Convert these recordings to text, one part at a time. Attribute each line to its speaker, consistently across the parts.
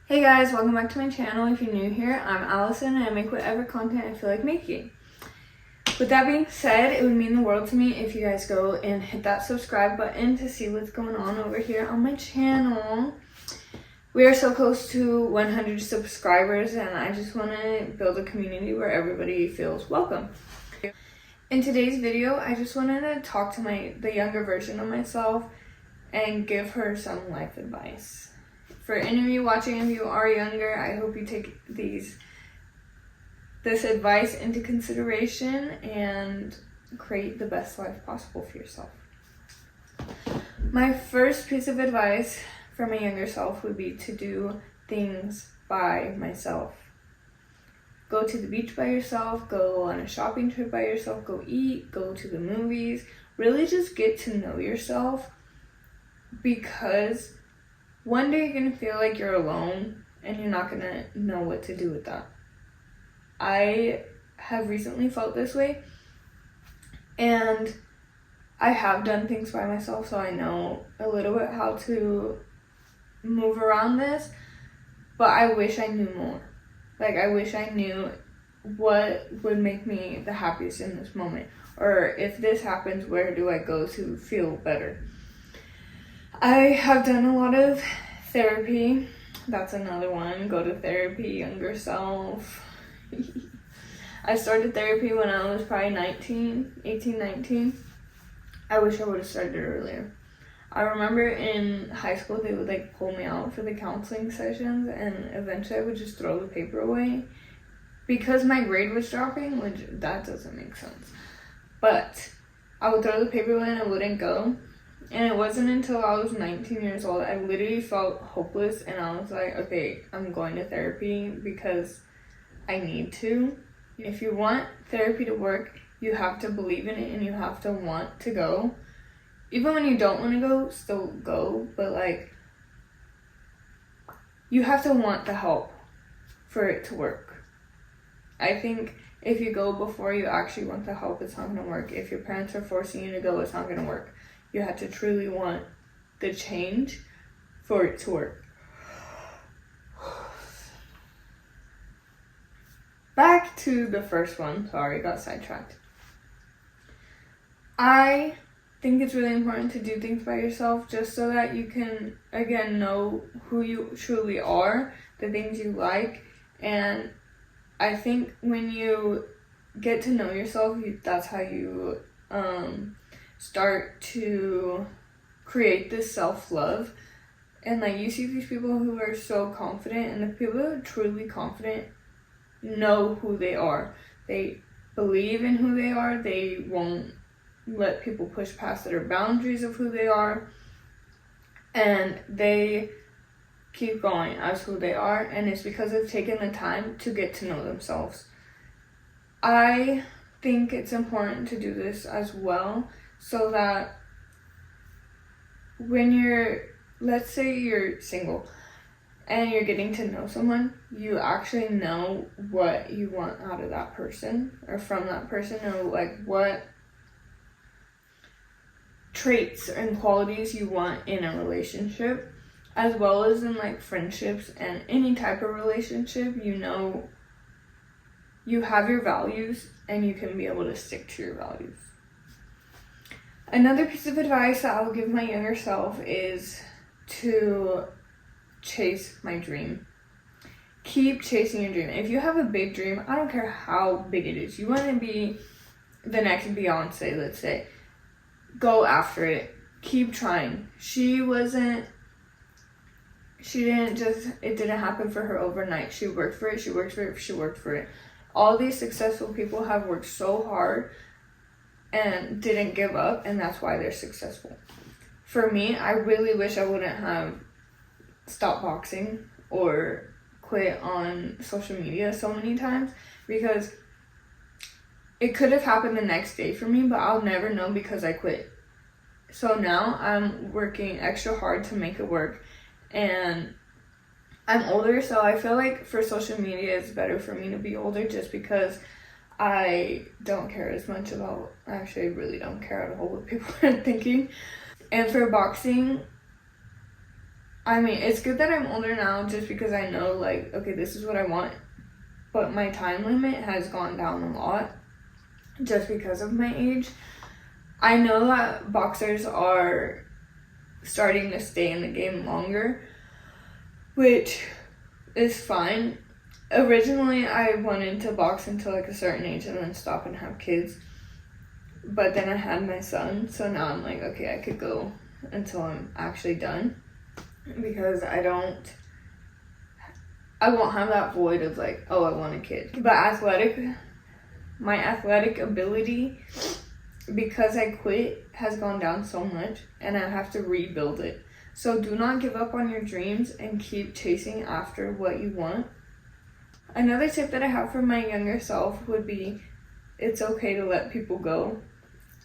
Speaker 1: Hey guys, welcome back to my channel. If you're new here, I'm Allison and I make whatever content I feel like making. With that being said, it would mean the world to me if you guys go and hit that subscribe button to see what's going on over here on my channel. We are so close to 100 subscribers and I just want to build a community where everybody feels welcome. In today's video, I just wanted to talk to the younger version of myself and give her some life advice. For any of you watching, if you are younger, I hope you take this advice into consideration and create the best life possible for yourself. My first piece of advice for my younger self would be to do things by myself. Go to the beach by yourself, go on a shopping trip by yourself, go eat, go to the movies. Really just get to know yourself, because one day you're going to feel like you're alone and you're not going to know what to do with that. I have recently felt this way, and I have done things by myself, so I know a little bit how to move around this, but I wish I knew more. I wish I knew what would make me the happiest in this moment, or if this happens, where do I go to feel better? I have done a lot of therapy. That's another one. Go to therapy, younger self. I started therapy when I was probably 18, 19. I wish I would have started earlier. I remember in high school they would pull me out for the counseling sessions, and eventually I would just throw the paper away because my grade was dropping, which that doesn't make sense. But I would throw the paper away and I wouldn't go. And it wasn't until I was 19 years old, I literally felt hopeless, and I was like, okay, I'm going to therapy because I need to. If you want therapy to work, you have to believe in it and you have to want to go. Even when you don't want to go, still go, but you have to want the help for it to work. I think if you go before you actually want the help, it's not going to work. If your parents are forcing you to go, it's not going to work. You have to truly want the change for it to work. Back to the first one. Sorry, got sidetracked. I think it's really important to do things by yourself, just so that you can, again, know who you truly are, the things you like. And I think when you get to know yourself, that's how you start to create this self-love. And you see these people who are so confident, and the people who are truly confident know who they are. They believe in who they are. They won't let people push past their boundaries of who they are, and they keep going as who they are, and it's because they've taken the time to get to know themselves. I think it's important to do this as well, so that when let's say you're single and you're getting to know someone, you actually know what you want out of that person or from that person, or what traits and qualities you want in a relationship, as well as in friendships and any type of relationship. You have your values and you can be able to stick to your values. Another piece of advice that I will give my younger self is to chase my dream. Keep chasing your dream. If you have a big dream, I don't care how big it is. You want to be the next Beyonce, let's say. Go after it. Keep trying. It didn't happen for her overnight. She worked for it. All these successful people have worked so hard and didn't give up, and that's why they're successful. For me, I really wish I wouldn't have stopped boxing or quit on social media so many times, because it could have happened the next day for me, but I'll never know because I quit. So now I'm working extra hard to make it work, and I'm older, so I feel like for social media it's better for me to be older, just because I don't care as much about, actually I really don't care at all what people are thinking. And for boxing, I mean, it's good that I'm older now just because I know, like, okay, this is what I want. But my time limit has gone down a lot just because of my age. I know that boxers are starting to stay in the game longer, which is fine. Originally, I wanted to box until like a certain age and then stop and have kids. But then I had my son, so now I'm like, okay, I could go until I'm actually done. Because I won't have that void of like, oh, I want a kid. But my athletic ability, because I quit, has gone down so much and I have to rebuild it. So do not give up on your dreams and keep chasing after what you want. Another tip that I have for my younger self would be, it's okay to let people go.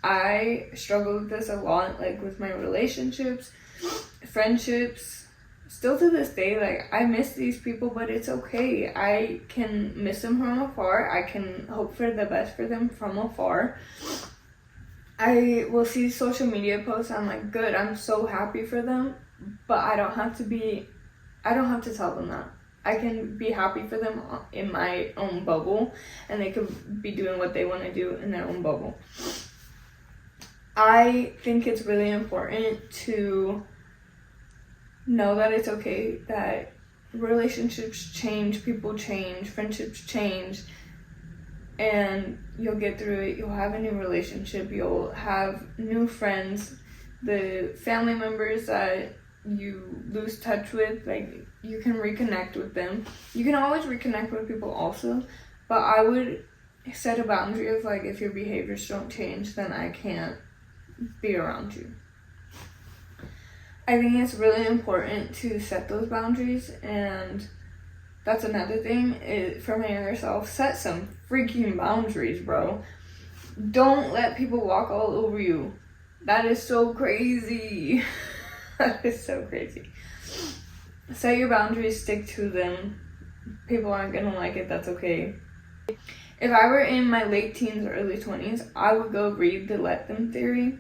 Speaker 1: I struggle with this a lot, like with my relationships, friendships. Still to this day, like, I miss these people, but it's okay. I can miss them from afar. I can hope for the best for them from afar. I will see social media posts, I'm like, good, I'm so happy for them, but I don't have to tell them that. I can be happy for them in my own bubble, and they could be doing what they want to do in their own bubble. I think it's really important to know that it's okay that relationships change, people change, friendships change, and you'll get through it. You'll have a new relationship, you'll have new friends, the family members that you lose touch with, like, you can reconnect with them. You can always reconnect with people also, but I would set a boundary of like, if your behaviors don't change, then I can't be around you. I think it's really important to set those boundaries, and that's another thing for my younger self. Set some freaking boundaries, bro. Don't let people walk all over you. That is so crazy. That is so crazy. Set your boundaries, stick to them. People aren't gonna like it, that's okay. If I were in my late teens or early 20s, I would go read the Let Them theory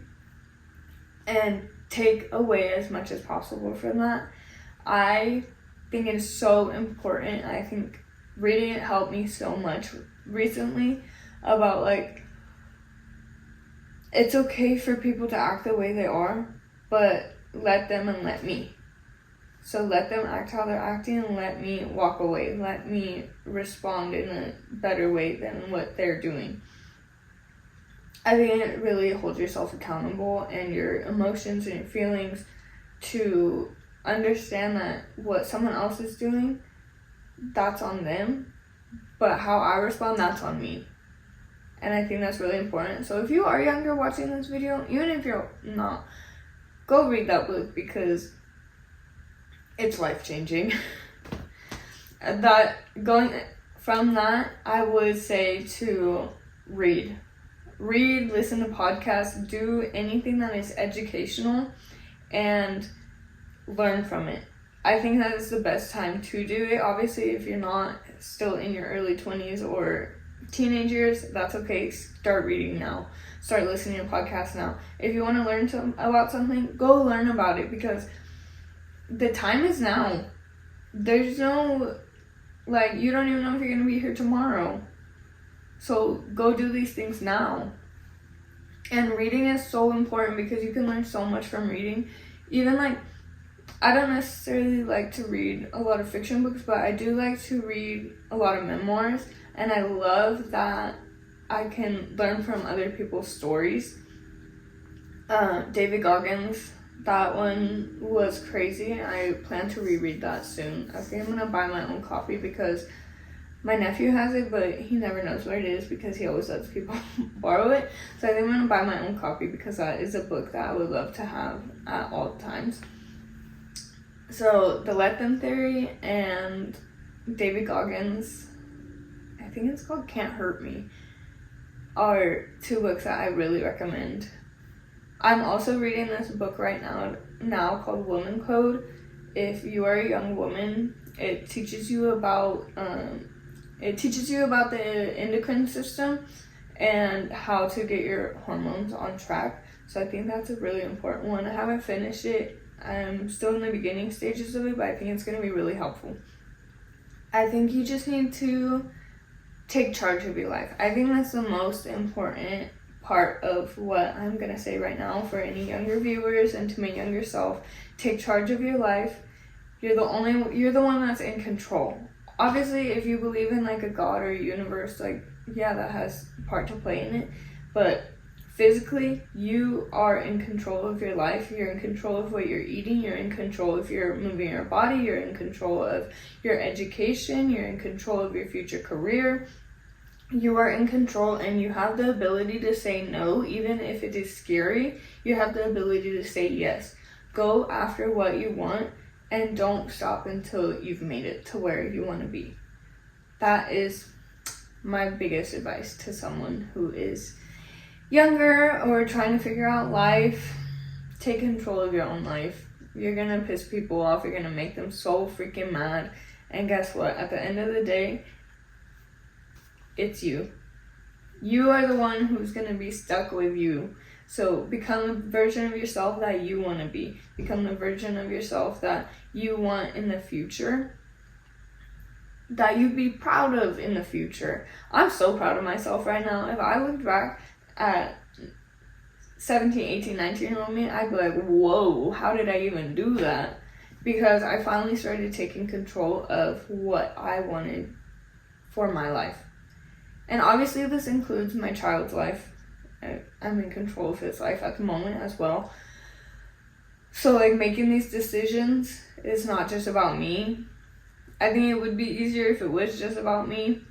Speaker 1: and take away as much as possible from that. I think it is so important. I think reading it helped me so much recently about like, it's okay for people to act the way they are, but let them and let me. So let them act how they're acting and let me walk away. Let me respond in a better way than what they're doing. I think it really holds yourself accountable and your emotions and your feelings to understand that what someone else is doing, that's on them, but how I respond, that's on me. And I think that's really important. So if you are younger watching this video, even if you're not, go read that book because it's life-changing. Going from that, I would say to read, listen to podcasts, do anything that is educational and learn from it. I think that is the best time to do it. Obviously, if you're not still in your early 20s or teenage years, that's okay. Start reading now. Start listening to podcasts now. If you want to learn about something, go learn about it because the time is now. There's no, like, you don't even know if you're going to be here tomorrow. So go do these things now. And reading is so important because you can learn so much from reading. Even like, I don't necessarily like to read a lot of fiction books, but I do like to read a lot of memoirs. And I love that I can learn from other people's stories. David Goggins, that one was crazy. I plan to reread that soon. I think I'm going to buy my own copy because my nephew has it, but he never knows where it is because he always lets people borrow it. So I think I'm going to buy my own copy because that is a book that I would love to have at all times. So the Let Them theory and David Goggins, I think it's called Can't Hurt Me, are two books that I really recommend. I'm also reading this book right now called Woman Code. If you are a young woman, it teaches you about the endocrine system and how to get your hormones on track. So I think that's a really important one. I haven't finished it. I'm still in the beginning stages of it, but I think it's going to be really helpful. I think you just need to take charge of your life. I think that's the most important part of what I'm going to say right now for any younger viewers and to my younger self. Take charge of your life. You're the one that's in control. Obviously, if you believe in like a God or a universe, like, yeah, that has part to play in it, but physically, you are in control of your life. You're in control of what you're eating. You're in control if you're moving your body. You're in control of your education. You're in control of your future career. You are in control, and you have the ability to say no, even if it is scary. You have the ability to say yes. Go after what you want, and don't stop until you've made it to where you want to be. That is my biggest advice to someone who is younger or trying to figure out life. Take control of your own life. You're gonna piss people off. You're gonna make them so freaking mad. And guess what? At the end of the day, it's you. You are the one who's gonna be stuck with you. So become the version of yourself that you want to be. Become the version of yourself that you want in the future, that you'd be proud of in the future. I'm so proud of myself right now. If I looked back at 17, 18, 19-year-old me, I'd be like, whoa, how did I even do that? Because I finally started taking control of what I wanted for my life. And obviously this includes my child's life. I'm in control of his life at the moment as well. So like making these decisions is not just about me. I think it would be easier if it was just about me.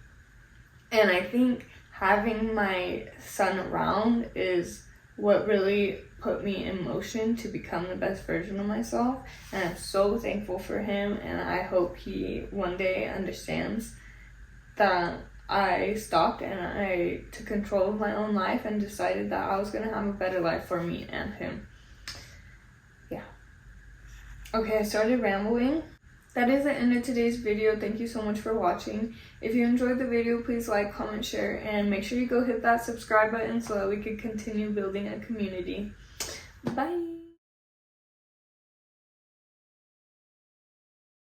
Speaker 1: And I think having my son around is what really put me in motion to become the best version of myself. And I'm so thankful for him, and I hope he one day understands that I stopped and I took control of my own life and decided that I was going to have a better life for me and him. Yeah. Okay, I started rambling. That is the end of today's video. Thank you so much for watching. If you enjoyed the video, please like, comment, share, and make sure you go hit that subscribe button so that we can continue building a community. Bye!